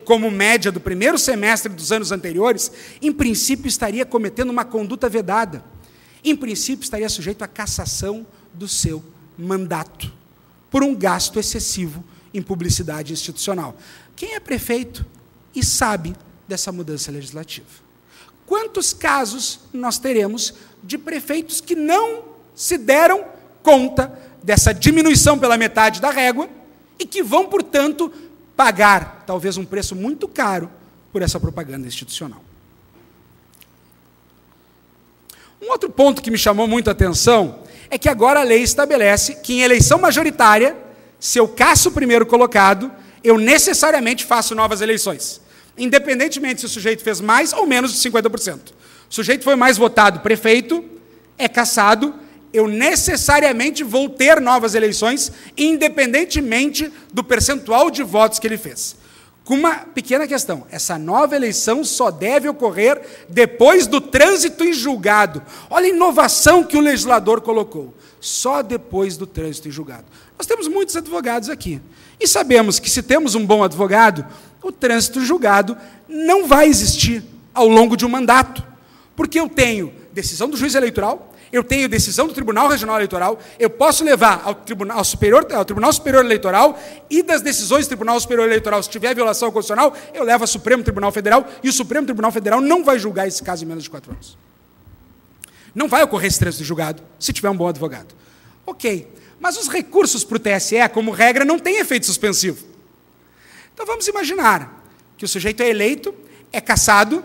como média do primeiro semestre dos anos anteriores, em princípio estaria cometendo uma conduta vedada. Em princípio estaria sujeito à cassação do seu mandato, por um gasto excessivo em publicidade institucional. Quem é prefeito e sabe dessa mudança legislativa? Quantos casos nós teremos de prefeitos que não se deram conta dessa diminuição pela metade da régua e que vão, portanto, pagar talvez um preço muito caro por essa propaganda institucional? Um outro ponto que me chamou muito a atenção é que agora a lei estabelece que em eleição majoritária, se eu caço o primeiro colocado, eu necessariamente faço novas eleições, independentemente se o sujeito fez mais ou menos de 50%. O sujeito foi mais votado prefeito, é cassado, eu necessariamente vou ter novas eleições, independentemente do percentual de votos que ele fez. Com uma pequena questão, essa nova eleição só deve ocorrer depois do trânsito em julgado. Olha a inovação que o legislador colocou. Só depois do trânsito em julgado. Nós temos muitos advogados aqui. E sabemos que se temos um bom advogado, o trânsito em julgado não vai existir ao longo de um mandato. Porque eu tenho decisão do juiz eleitoral, eu tenho decisão do Tribunal Regional Eleitoral, eu posso levar ao Tribunal Superior Eleitoral, e das decisões do Tribunal Superior Eleitoral, se tiver violação constitucional, eu levo ao Supremo Tribunal Federal, e o Supremo Tribunal Federal não vai julgar esse caso em menos de 4 anos. Não vai ocorrer esse trânsito de julgado, se tiver um bom advogado. Ok, mas os recursos para o TSE, como regra, não têm efeito suspensivo. Então vamos imaginar que o sujeito é eleito, é cassado,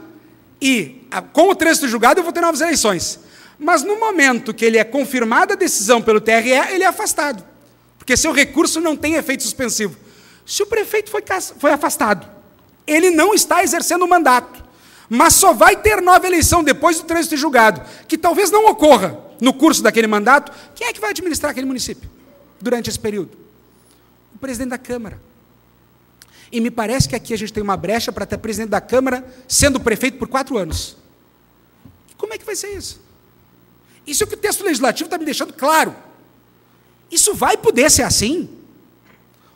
e com o trânsito de julgado eu vou ter novas eleições. Mas no momento que ele é confirmada a decisão pelo TRE, ele é afastado. Porque seu recurso não tem efeito suspensivo. Se o prefeito foi afastado, ele não está exercendo o mandato, mas só vai ter nova eleição depois do trânsito de julgado, que talvez não ocorra no curso daquele mandato, quem é que vai administrar aquele município durante esse período? O presidente da Câmara. E me parece que aqui a gente tem uma brecha para ter presidente da Câmara sendo prefeito por 4 anos. Como é que vai ser isso? Isso é o que o texto legislativo está me deixando claro. Isso vai poder ser assim?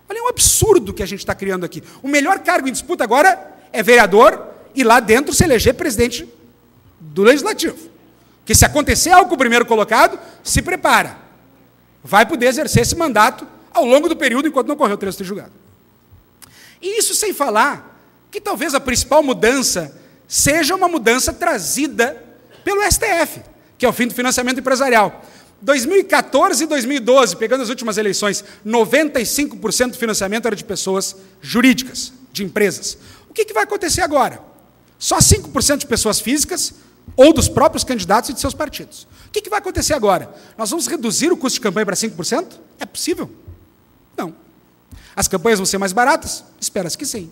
Olha, é um absurdo que a gente está criando aqui. O melhor cargo em disputa agora é vereador e lá dentro se eleger presidente do legislativo. Porque se acontecer algo com o primeiro colocado, se prepara. Vai poder exercer esse mandato ao longo do período enquanto não correu o trânsito de julgado. E isso sem falar que talvez a principal mudança seja uma mudança trazida pelo STF, que é o fim do financiamento empresarial. 2014 e 2012, pegando as últimas eleições, 95% do financiamento era de pessoas jurídicas, de empresas. O que vai acontecer agora? Só 5% de pessoas físicas ou dos próprios candidatos e de seus partidos. O que vai acontecer agora? Nós vamos reduzir o custo de campanha para 5%? É possível? Não. As campanhas vão ser mais baratas? Espera-se que sim.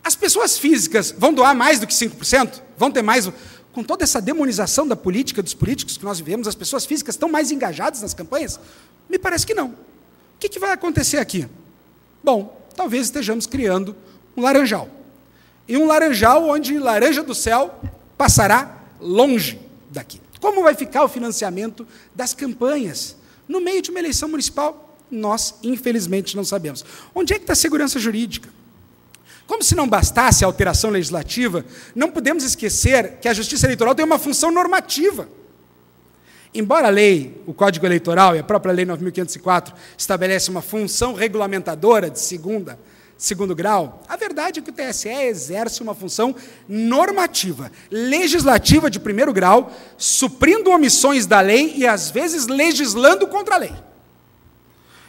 As pessoas físicas vão doar mais do que 5%? Vão ter mais... Com toda essa demonização da política, dos políticos que nós vivemos, as pessoas físicas estão mais engajadas nas campanhas? Me parece que não. O que vai acontecer aqui? Bom, talvez estejamos criando um laranjal. E um laranjal onde laranja do céu passará longe daqui. Como vai ficar o financiamento das campanhas? No meio de uma eleição municipal, nós, infelizmente, não sabemos. Onde é que está a segurança jurídica? Como se não bastasse a alteração legislativa, não podemos esquecer que a Justiça Eleitoral tem uma função normativa. Embora a lei, o Código Eleitoral e a própria Lei 9.504 estabelece uma função regulamentadora de segundo grau, a verdade é que o TSE exerce uma função normativa, legislativa de primeiro grau, suprindo omissões da lei e, às vezes, legislando contra a lei.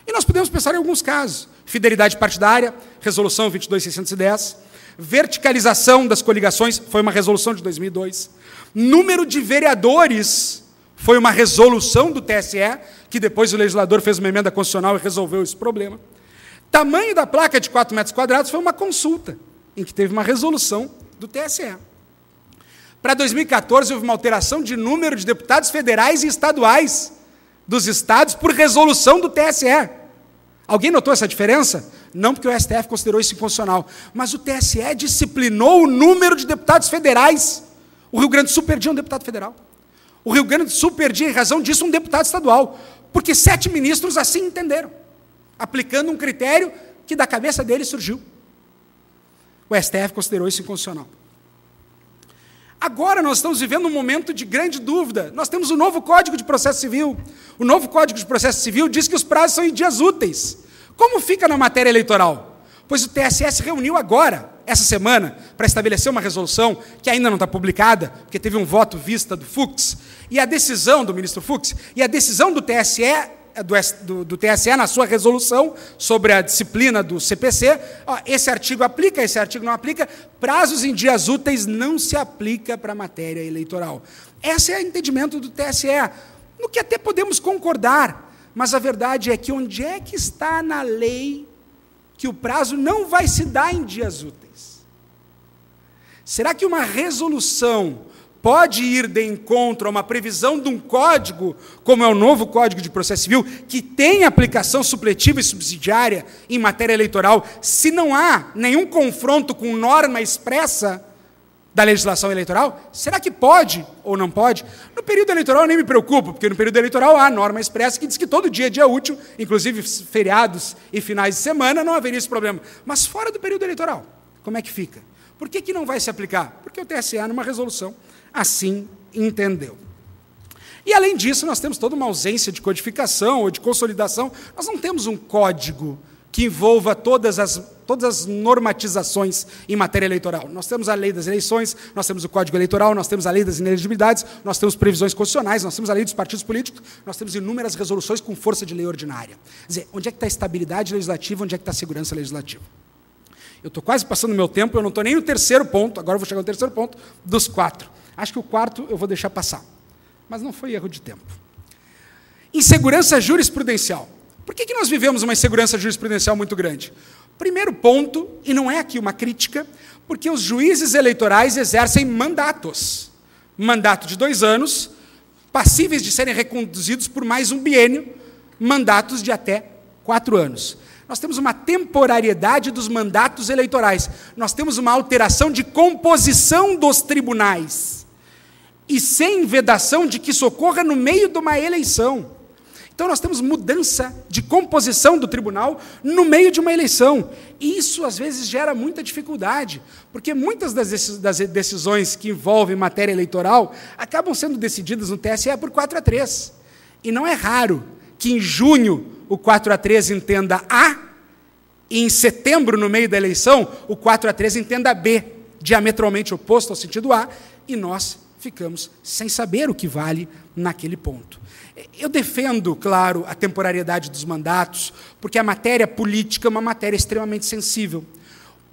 E nós podemos pensar em alguns casos. Fidelidade partidária, resolução 22.610, verticalização das coligações, foi uma resolução de 2002, número de vereadores, foi uma resolução do TSE, que depois o legislador fez uma emenda constitucional e resolveu esse problema. Tamanho da placa de 4 metros quadrados foi uma consulta, em que teve uma resolução do TSE. Para 2014, houve uma alteração de número de deputados federais e estaduais dos estados por resolução do TSE. Alguém notou essa diferença? Não, porque o STF considerou isso inconstitucional. Mas o TSE disciplinou o número de deputados federais. O Rio Grande do Sul perdia um deputado federal. O Rio Grande do Sul perdia, em razão disso, um deputado estadual. Porque 7 ministros assim entenderam, aplicando um critério que da cabeça dele surgiu. o STF considerou isso inconstitucional. Agora nós estamos vivendo um momento de grande dúvida. Nós temos o novo Código de Processo Civil. O novo Código de Processo Civil diz que os prazos são em dias úteis. Como fica na matéria eleitoral? Pois o TSE se reuniu agora, essa semana, para estabelecer uma resolução que ainda não está publicada, porque teve um voto vista do Fux, e a decisão do ministro Fux, e a decisão do TSE, do TSE na sua resolução sobre a disciplina do CPC, esse artigo aplica, esse artigo não aplica, prazos em dias úteis não se aplica para a matéria eleitoral. Esse é o entendimento do TSE, no que até podemos concordar, mas a verdade é que onde é que está na lei que o prazo não vai se dar em dias úteis? Será que uma resolução pode ir de encontro a uma previsão de um código, como é o novo Código de Processo Civil, que tem aplicação supletiva e subsidiária em matéria eleitoral, se não há nenhum confronto com norma expressa da legislação eleitoral? Será que pode ou não pode? No período eleitoral eu nem me preocupo, porque no período eleitoral há norma expressa que diz que todo dia é dia útil, inclusive feriados e finais de semana, não haveria esse problema. Mas fora do período eleitoral, como é que fica? Por que não vai se aplicar? Porque o TSE, numa resolução, assim entendeu. E, além disso, nós temos toda uma ausência de codificação ou de consolidação. Nós não temos um código que envolva todas as normatizações em matéria eleitoral. Nós temos a lei das eleições, nós temos o Código Eleitoral, nós temos a lei das inelegibilidades, nós temos previsões constitucionais, nós temos a lei dos partidos políticos, nós temos inúmeras resoluções com força de lei ordinária. Quer dizer, onde é que está a estabilidade legislativa, onde é que está a segurança legislativa? Eu estou quase passando o meu tempo, eu não estou nem no terceiro ponto, agora eu vou chegar no terceiro ponto dos 4. Acho que o quarto eu vou deixar passar, mas não foi erro de tempo. Insegurança jurisprudencial. Por que nós vivemos uma insegurança jurisprudencial muito grande? Primeiro ponto, e não é aqui uma crítica, porque os juízes eleitorais exercem mandatos. Mandato de 2 anos, passíveis de serem reconduzidos por mais um biênio, mandatos de até 4 anos. Nós temos uma temporariedade dos mandatos eleitorais. Nós temos uma alteração de composição dos tribunais. E sem vedação de que isso ocorra no meio de uma eleição. Então, nós temos mudança de composição do tribunal no meio de uma eleição. E isso, às vezes, gera muita dificuldade, porque muitas das decisões que envolvem matéria eleitoral acabam sendo decididas no TSE por 4-3. E não é raro que, em junho, o 4-3 entenda A, e em setembro, no meio da eleição, o 4-3 entenda B, diametralmente oposto ao sentido A, e nós ficamos sem saber o que vale naquele ponto. Eu defendo, claro, a temporariedade dos mandatos, porque a matéria política é uma matéria extremamente sensível.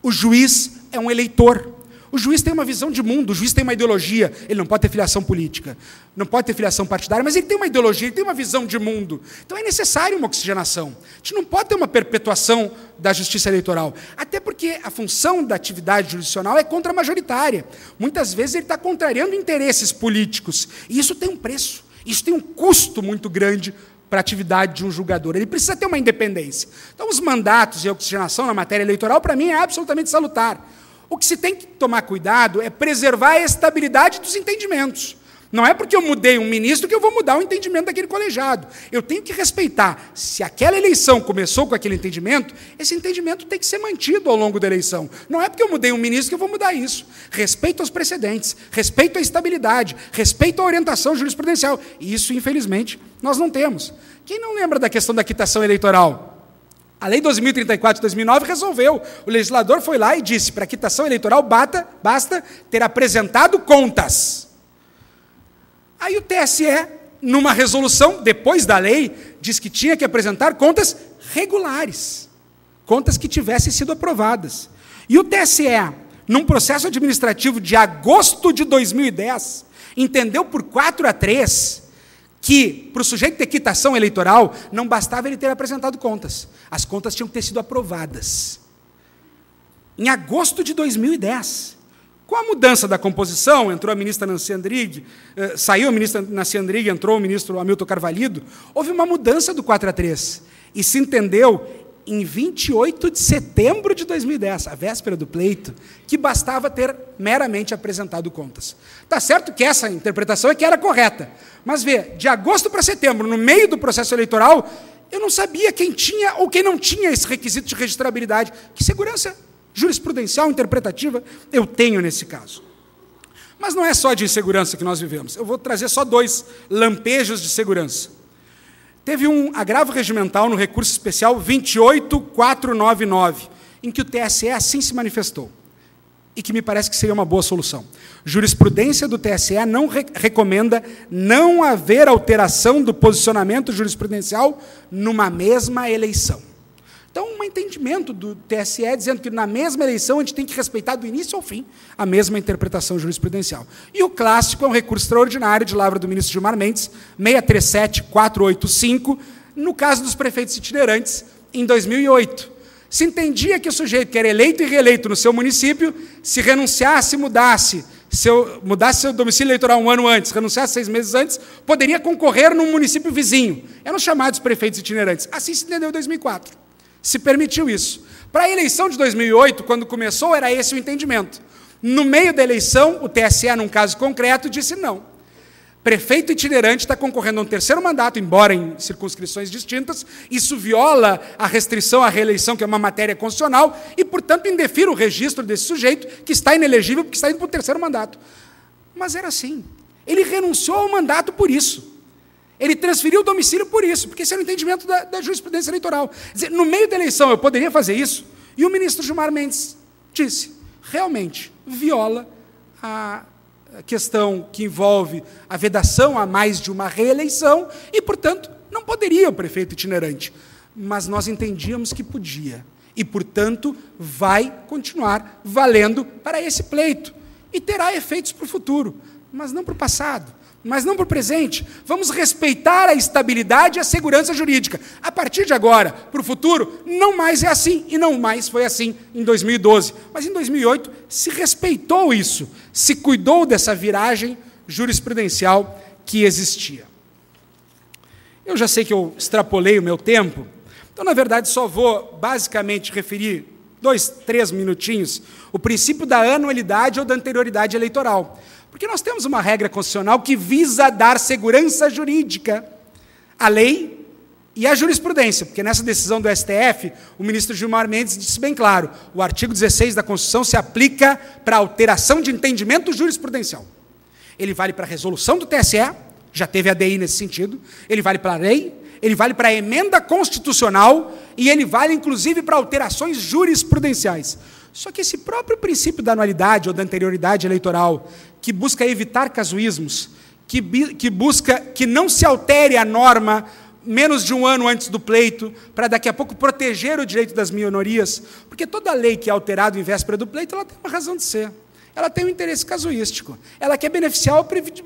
O juiz é um eleitor. O juiz tem uma visão de mundo, o juiz tem uma ideologia. Ele não pode ter filiação política, não pode ter filiação partidária, mas ele tem uma ideologia, ele tem uma visão de mundo. Então é necessário uma oxigenação. A gente não pode ter uma perpetuação da justiça eleitoral, até porque a função da atividade jurisdicional é contra-majoritária. Muitas vezes ele está contrariando interesses políticos, e isso tem um preço. Isso tem um custo muito grande para a atividade de um julgador. Ele precisa ter uma independência. Então, os mandatos e a oxigenação na matéria eleitoral, para mim, é absolutamente salutar. O que se tem que tomar cuidado é preservar a estabilidade dos entendimentos. Não é porque eu mudei um ministro que eu vou mudar o entendimento daquele colegiado. Eu tenho que respeitar. Se aquela eleição começou com aquele entendimento, esse entendimento tem que ser mantido ao longo da eleição. Não é porque eu mudei um ministro que eu vou mudar isso. Respeito aos precedentes, respeito à estabilidade, respeito à orientação jurisprudencial. E isso, infelizmente, nós não temos. Quem não lembra da questão da quitação eleitoral? A Lei 2034 de 2009 resolveu. O legislador foi lá e disse, para a quitação eleitoral basta ter apresentado contas. Aí o TSE, numa resolução, depois da lei, diz que tinha que apresentar contas regulares, contas que tivessem sido aprovadas. E o TSE, num processo administrativo de agosto de 2010, entendeu por 4-3 que, para o sujeito ter quitação eleitoral, não bastava ele ter apresentado contas. As contas tinham que ter sido aprovadas. Em agosto de 2010. Com a mudança da composição, entrou a ministra Nancy Andrighi, saiu a ministra Nancy Andrighi, entrou o ministro Hamilton Carvalhido, houve uma mudança do 4-3. E se entendeu, em 28 de setembro de 2010, a véspera do pleito, que bastava ter meramente apresentado contas. Está certo que essa interpretação é que era correta. Mas, vê, de agosto para setembro, no meio do processo eleitoral, eu não sabia quem tinha ou quem não tinha esse requisito de registrabilidade. Que segurança jurisprudencial, interpretativa, eu tenho nesse caso. Mas não é só de insegurança que nós vivemos. Eu vou trazer só 2 lampejos de segurança. Teve um agravo regimental no recurso especial 28499, em que o TSE assim se manifestou, e que me parece que seria uma boa solução. Jurisprudência do TSE não recomenda não haver alteração do posicionamento jurisprudencial numa mesma eleição. Então, um entendimento do TSE dizendo que na mesma eleição a gente tem que respeitar do início ao fim a mesma interpretação jurisprudencial. E o clássico é um recurso extraordinário de lavra do ministro Gilmar Mendes, 637.485, no caso dos prefeitos itinerantes, em 2008. Se entendia que o sujeito que era eleito e reeleito no seu município, se renunciasse, mudasse seu domicílio eleitoral um ano antes, renunciasse 6 meses antes, poderia concorrer num município vizinho. Eram chamados prefeitos itinerantes. Assim se entendeu em 2004. Se permitiu isso. Para a eleição de 2008, quando começou, era esse o entendimento. No meio da eleição, o TSE, num caso concreto, disse não. Prefeito itinerante está concorrendo a um 3º mandato, embora em circunscrições distintas, isso viola a restrição à reeleição, que é uma matéria constitucional, e, portanto, indefira o registro desse sujeito, que está inelegível, porque está indo para o 3º mandato. Mas era assim. Ele renunciou ao mandato por isso. Ele transferiu o domicílio por isso, porque esse era o entendimento da jurisprudência eleitoral. Quer dizer, no meio da eleição eu poderia fazer isso, e o ministro Gilmar Mendes disse, realmente, viola a questão que envolve a vedação a mais de uma reeleição, e, portanto, não poderia o prefeito itinerante. Mas nós entendíamos que podia, e, portanto, vai continuar valendo para esse pleito, e terá efeitos para o futuro, mas não para o passado. Mas não para o presente. Vamos respeitar a estabilidade e a segurança jurídica. A partir de agora, para o futuro, não mais é assim, e não mais foi assim em 2012. Mas em 2008 se respeitou isso, se cuidou dessa viragem jurisprudencial que existia. Eu já sei que eu extrapolei o meu tempo, então, na verdade, só vou basicamente referir 2, 3 minutinhos o princípio da anualidade ou da anterioridade eleitoral. Porque nós temos uma regra constitucional que visa dar segurança jurídica à lei e à jurisprudência, porque nessa decisão do STF, o ministro Gilmar Mendes disse bem claro, o artigo 16 da Constituição se aplica para alteração de entendimento jurisprudencial. Ele vale para a resolução do TSE, já teve ADI nesse sentido, ele vale para a lei, ele vale para a emenda constitucional e ele vale, inclusive, para alterações jurisprudenciais. Só que esse próprio princípio da anualidade ou da anterioridade eleitoral, que busca evitar casuísmos, que busca que não se altere a norma menos de um ano antes do pleito, para daqui a pouco proteger o direito das minorias, porque toda lei que é alterada em véspera do pleito, ela tem uma razão de ser. Ela tem um interesse casuístico. Ela quer beneficiar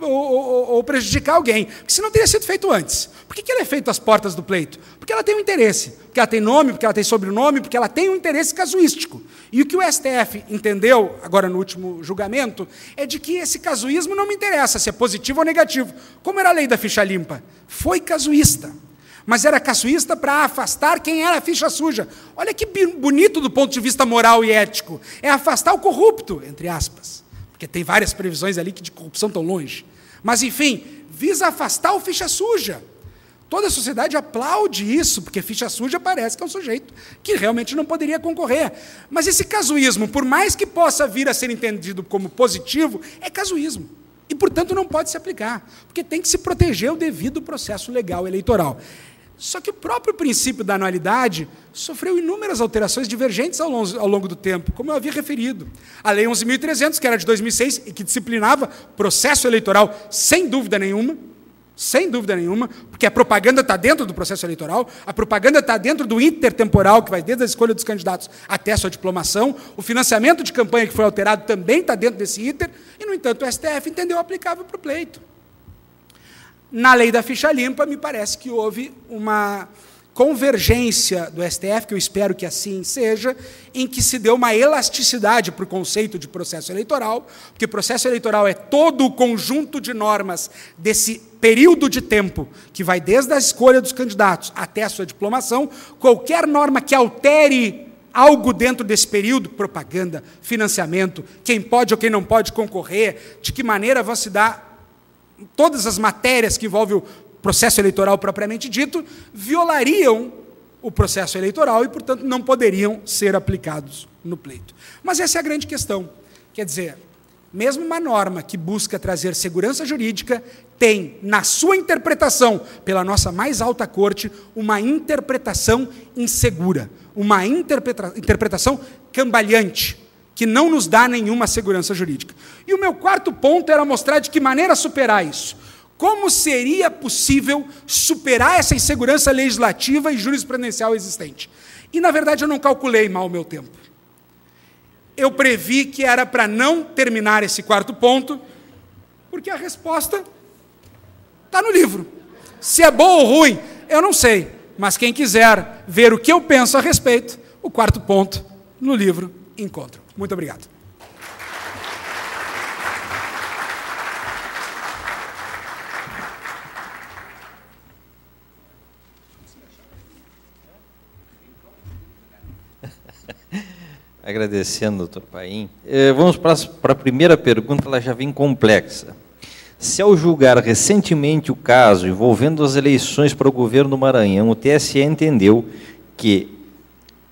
ou prejudicar alguém. Porque senão teria sido feito antes. Por que ela é feita às portas do pleito? Porque ela tem um interesse. Porque ela tem nome, porque ela tem sobrenome, porque ela tem um interesse casuístico. E o que o STF entendeu, agora no último julgamento, é de que esse casuísmo não me interessa se é positivo ou negativo. Como era a lei da ficha limpa? Foi casuísta. Mas era casuísta para afastar quem era a ficha suja. Olha que bonito do ponto de vista moral e ético. É afastar o corrupto, entre aspas. Porque tem várias previsões ali que de corrupção estão longe. Mas, enfim, visa afastar o ficha suja. Toda a sociedade aplaude isso, porque ficha suja parece que é um sujeito que realmente não poderia concorrer. Mas esse casuísmo, por mais que possa vir a ser entendido como positivo, é casuísmo. E, portanto, não pode se aplicar, porque tem que se proteger o devido processo legal eleitoral. Só que o próprio princípio da anualidade sofreu inúmeras alterações divergentes ao longo do tempo, como eu havia referido. A Lei 11.300, que era de 2006, e que disciplinava processo eleitoral sem dúvida nenhuma, porque a propaganda está dentro do processo eleitoral, a propaganda está dentro do intertemporal, que vai desde a escolha dos candidatos até a sua diplomação, o financiamento de campanha que foi alterado também está dentro desse iter, e, no entanto, o STF entendeu aplicável para o pleito. Na lei da ficha limpa, me parece que houve uma convergência do STF, que eu espero que assim seja, em que se deu uma elasticidade para o conceito de processo eleitoral, porque processo eleitoral é todo o conjunto de normas desse período de tempo, que vai desde a escolha dos candidatos até a sua diplomação. Qualquer norma que altere algo dentro desse período, propaganda, financiamento, quem pode ou quem não pode concorrer, de que maneira vão se dar todas as matérias que envolvem o processo eleitoral propriamente dito, violariam o processo eleitoral e, portanto, não poderiam ser aplicados no pleito. Mas essa é a grande questão. Quer dizer, mesmo uma norma que busca trazer segurança jurídica tem, na sua interpretação, pela nossa mais alta corte, uma interpretação insegura, uma interpretação cambaleante, que não nos dá nenhuma segurança jurídica. E o meu quarto ponto era mostrar de que maneira superar isso. Como seria possível superar essa insegurança legislativa e jurisprudencial existente? E, na verdade, eu não calculei mal o meu tempo. Eu previ que era para não terminar esse quarto ponto, porque a resposta está no livro. Se é bom ou ruim, eu não sei. Mas quem quiser ver o que eu penso a respeito, o quarto ponto no livro encontra. Muito obrigado. Agradecendo, doutor Paim. Vamos para a primeira pergunta, ela já vem complexa. Se ao julgar recentemente o caso envolvendo as eleições para o governo do Maranhão, o TSE entendeu que,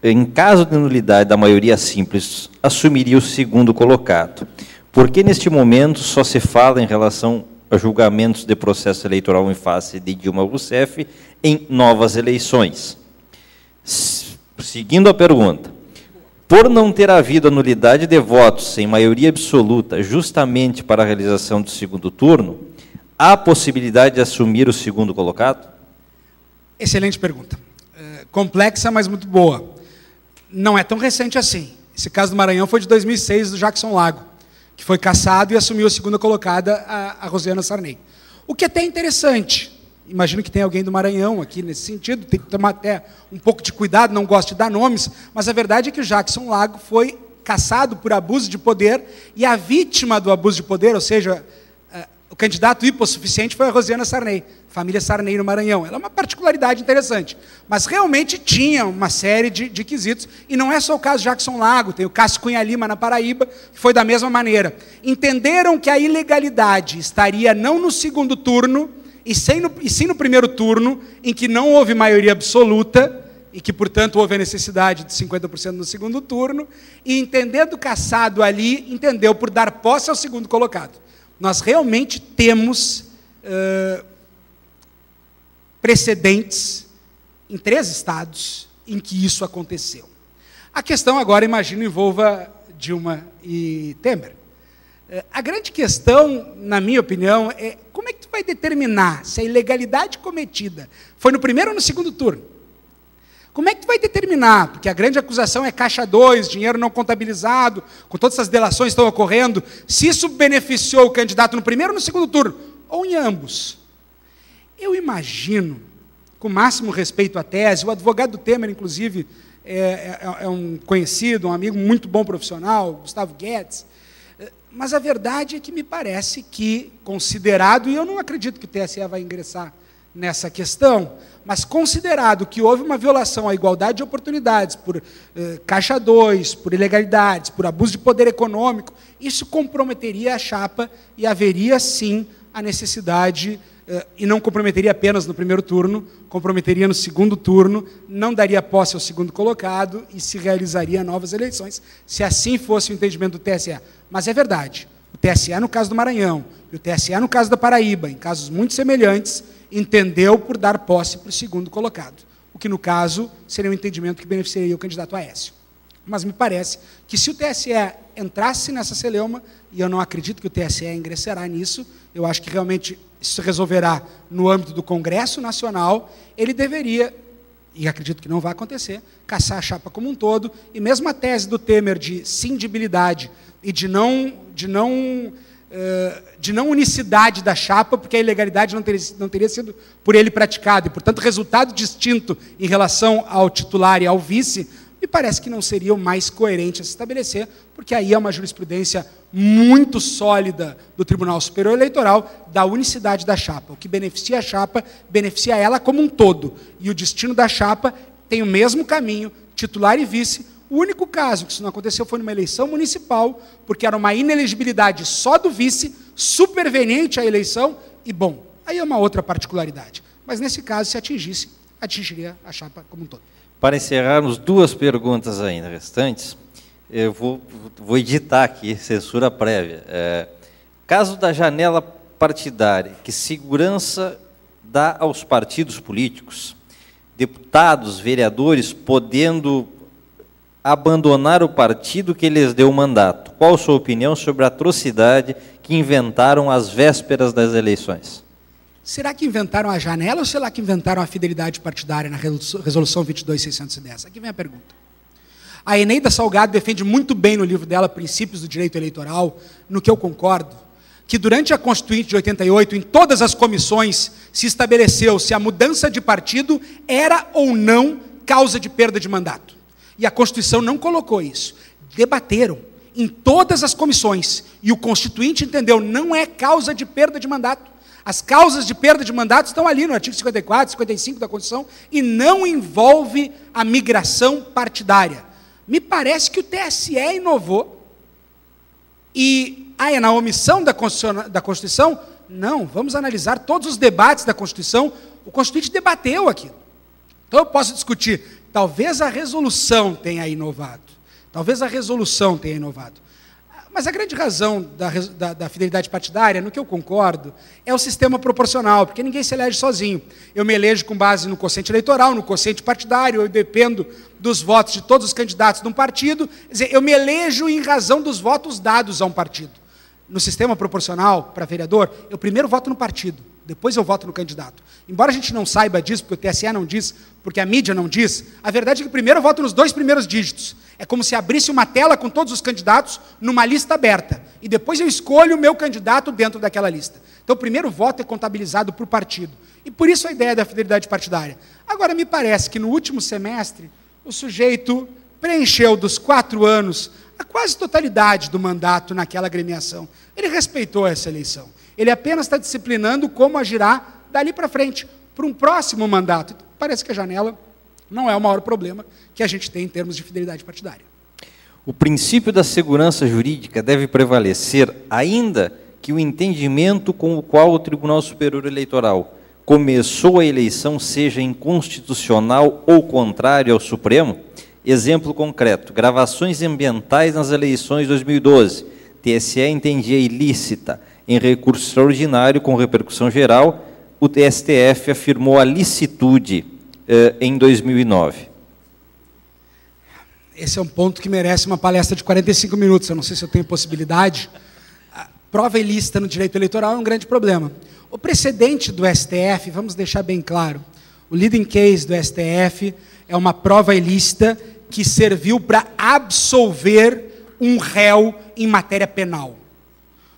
em caso de nulidade da maioria simples, assumiria o segundo colocado. Por que, neste momento, só se fala em relação a julgamentos de processo eleitoral em face de Dilma Rousseff em novas eleições? Seguindo a pergunta, por não ter havido a nulidade de votos sem maioria absoluta justamente para a realização do segundo turno, há possibilidade de assumir o segundo colocado? Excelente pergunta. Complexa, mas muito boa. Não é tão recente assim. Esse caso do Maranhão foi de 2006, do Jackson Lago, que foi cassado e assumiu a segunda colocada, a Rosiana Sarney. O que é até interessante, imagino que tem alguém do Maranhão aqui nesse sentido, tem que tomar até um pouco de cuidado, não gosto de dar nomes, mas a verdade é que o Jackson Lago foi cassado por abuso de poder e a vítima do abuso de poder, ou seja, o candidato hipossuficiente foi a Rosiana Sarney, família Sarney no Maranhão. Ela é uma particularidade interessante, mas realmente tinha uma série de quesitos, e não é só o caso Jackson Lago, tem o Cássio Cunha Lima na Paraíba, que foi da mesma maneira. Entenderam que a ilegalidade estaria não no segundo turno, e sim no primeiro turno, em que não houve maioria absoluta, e que, portanto, houve a necessidade de 50% no segundo turno, e entendendo o cassado ali, entendeu por dar posse ao segundo colocado. Nós realmente temos precedentes em 3 estados em que isso aconteceu. A questão agora, imagino, envolva Dilma e Temer. A grande questão, na minha opinião, é como é que tu vai determinar se a ilegalidade cometida foi no primeiro ou no segundo turno? Como é que tu vai determinar? Porque a grande acusação é Caixa 2, dinheiro não contabilizado, com todas essas delações que estão ocorrendo, se isso beneficiou o candidato no primeiro ou no segundo turno, ou em ambos. Eu imagino, com o máximo respeito à tese, o advogado do Temer, inclusive, é um conhecido, um amigo muito bom profissional, Gustavo Guedes, mas a verdade é que me parece que, considerado, e eu não acredito que o TSE vai ingressar nessa questão, mas considerado que houve uma violação à igualdade de oportunidades por Caixa 2, por ilegalidades, por abuso de poder econômico, isso comprometeria a chapa e haveria, sim, a necessidade, e não comprometeria apenas no primeiro turno, comprometeria no segundo turno, não daria posse ao segundo colocado e se realizaria novas eleições, se assim fosse o entendimento do TSE. Mas é verdade, o TSE no caso do Maranhão, e o TSE no caso da Paraíba, em casos muito semelhantes, entendeu por dar posse para o segundo colocado, o que, no caso, seria um entendimento que beneficiaria o candidato Aécio. Mas me parece que, se o TSE entrasse nessa celeuma, e eu não acredito que o TSE ingressará nisso, eu acho que realmente isso se resolverá no âmbito do Congresso Nacional, ele deveria, e acredito que não vai acontecer, caçar a chapa como um todo, e mesmo a tese do Temer de cindibilidade e de não unicidade da chapa, porque a ilegalidade não teria sido por ele praticada, e, portanto, resultado distinto em relação ao titular e ao vice, me parece que não seria o mais coerente a se estabelecer, porque aí é uma jurisprudência muito sólida do Tribunal Superior Eleitoral da unicidade da chapa. O que beneficia a chapa, beneficia ela como um todo. E o destino da chapa tem o mesmo caminho, titular e vice. O único caso que isso não aconteceu foi numa eleição municipal, porque era uma inelegibilidade só do vice, superveniente à eleição, e, bom, aí é uma outra particularidade. Mas, nesse caso, se atingisse, atingiria a chapa como um todo. Para encerrarmos, 2 perguntas ainda restantes. Eu vou editar aqui, censura prévia. Caso da janela partidária, que segurança dá aos partidos políticos, deputados, vereadores, podendo abandonar o partido que lhes deu o mandato? Qual a sua opinião sobre a atrocidade que inventaram às vésperas das eleições? Será que inventaram a janela ou será que inventaram a fidelidade partidária na Resolução 22.610? Aqui vem a pergunta. A Eneida Salgado defende muito bem no livro dela, Princípios do Direito Eleitoral, no que eu concordo, que durante a Constituinte de 88, em todas as comissões, se estabeleceu se a mudança de partido era ou não causa de perda de mandato. E a Constituição não colocou isso. Debateram em todas as comissões, e o Constituinte entendeu, não é causa de perda de mandato. As causas de perda de mandato estão ali no artigo 54, 55 da Constituição, e não envolve a migração partidária. Me parece que o TSE inovou, e na omissão da Constituição, não, vamos analisar todos os debates da Constituição, o Constituinte debateu aquilo. Então eu posso discutir, talvez a resolução tenha inovado, mas a grande razão da fidelidade partidária, no que eu concordo, é o sistema proporcional, porque ninguém se elege sozinho. Eu me elejo com base no quociente eleitoral, no quociente partidário, eu dependo dos votos de todos os candidatos de um partido, quer dizer, eu me elejo em razão dos votos dados a um partido. No sistema proporcional, para vereador, eu primeiro voto no partido, depois eu voto no candidato. Embora a gente não saiba disso, porque o TSE não diz, porque a mídia não diz, a verdade é que primeiro eu voto nos 2 primeiros dígitos. É como se abrisse uma tela com todos os candidatos numa lista aberta. E depois eu escolho o meu candidato dentro daquela lista. Então o primeiro voto é contabilizado por partido. E por isso a ideia da fidelidade partidária. Agora, me parece que no último semestre, o sujeito preencheu dos 4 anos a quase totalidade do mandato naquela agremiação. Ele respeitou essa eleição. Ele apenas está disciplinando como agirá dali para frente, para um próximo mandato. Então, parece que a janela não é o maior problema que a gente tem em termos de fidelidade partidária. O princípio da segurança jurídica deve prevalecer, ainda que o entendimento com o qual o Tribunal Superior Eleitoral começou a eleição seja inconstitucional ou contrário ao Supremo. Exemplo concreto, gravações ambientais nas eleições de 2012. TSE entendia ilícita em recurso extraordinário com repercussão geral. O STF afirmou a licitude em 2009. Esse é um ponto que merece uma palestra de 45 minutos. Eu não sei se eu tenho possibilidade. A prova ilícita no direito eleitoral é um grande problema. O precedente do STF, vamos deixar bem claro, o leading case do STF é uma prova ilícita que serviu para absolver um réu em matéria penal.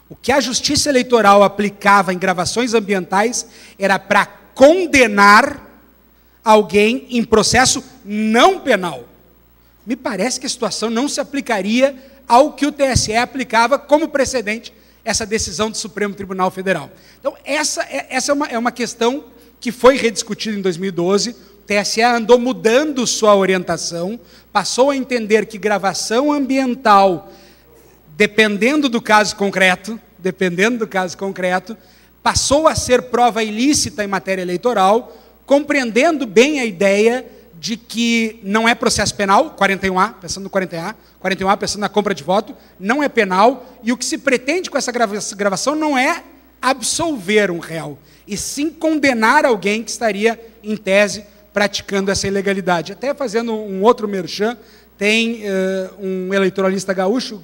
O que a Justiça Eleitoral aplicava em gravações ambientais era para condenar alguém em processo não penal. Me parece que a situação não se aplicaria ao que o TSE aplicava como precedente essa decisão do Supremo Tribunal Federal. Então, essa é uma questão que foi rediscutida em 2012, o TSE andou mudando sua orientação, passou a entender que gravação ambiental, dependendo do caso concreto, passou a ser prova ilícita em matéria eleitoral, compreendendo bem a ideia de que não é processo penal, 41A, pensando no 41A, pensando na compra de voto, não é penal, e o que se pretende com essa gravação não é absolver um réu, e sim condenar alguém que estaria, em tese, praticando essa ilegalidade. Até fazendo um outro merchan, tem um eleitoralista gaúcho,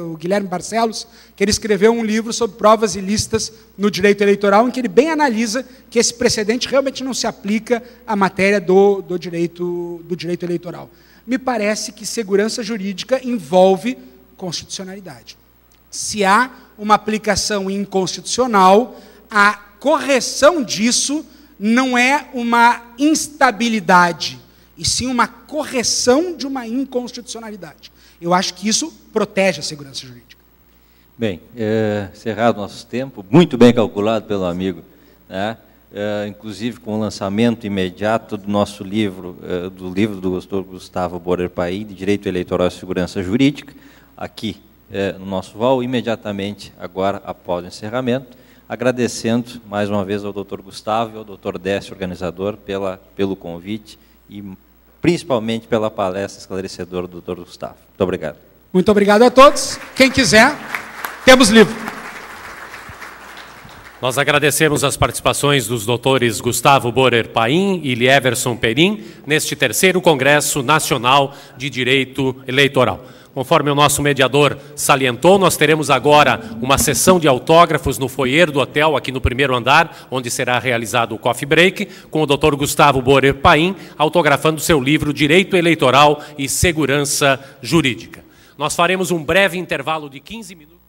o Guilherme Barcelos, que ele escreveu um livro sobre provas ilícitas no direito eleitoral, em que ele bem analisa que esse precedente realmente não se aplica à matéria do direito eleitoral. Me parece que segurança jurídica envolve constitucionalidade. Se há uma aplicação inconstitucional, a correção disso não é uma instabilidade, e sim uma correção de uma inconstitucionalidade. Eu acho que isso protege a segurança jurídica. Bem, encerrado nosso tempo, muito bem calculado pelo amigo, né? Inclusive com o lançamento imediato do nosso livro, do Dr. Gustavo Borer-Paim, de Direito Eleitoral e Segurança Jurídica, aqui no nosso VAL, imediatamente agora após o encerramento, agradecendo mais uma vez ao Dr. Gustavo e ao Dr. Décio, organizador, pelo convite, e principalmente pela palestra esclarecedora do Dr. Gustavo. Muito obrigado. Muito obrigado a todos. Quem quiser, temos livro. Nós agradecemos as participações dos doutores Gustavo Borer Paim e Lieverson Perim neste 3º Congresso Nacional de Direito Eleitoral. Conforme o nosso mediador salientou, nós teremos agora uma sessão de autógrafos no foyer do hotel, aqui no 1º andar, onde será realizado o coffee break, com o Dr. Gustavo Borer Paim autografando seu livro Direito Eleitoral e Segurança Jurídica. Nós faremos um breve intervalo de 15 minutos.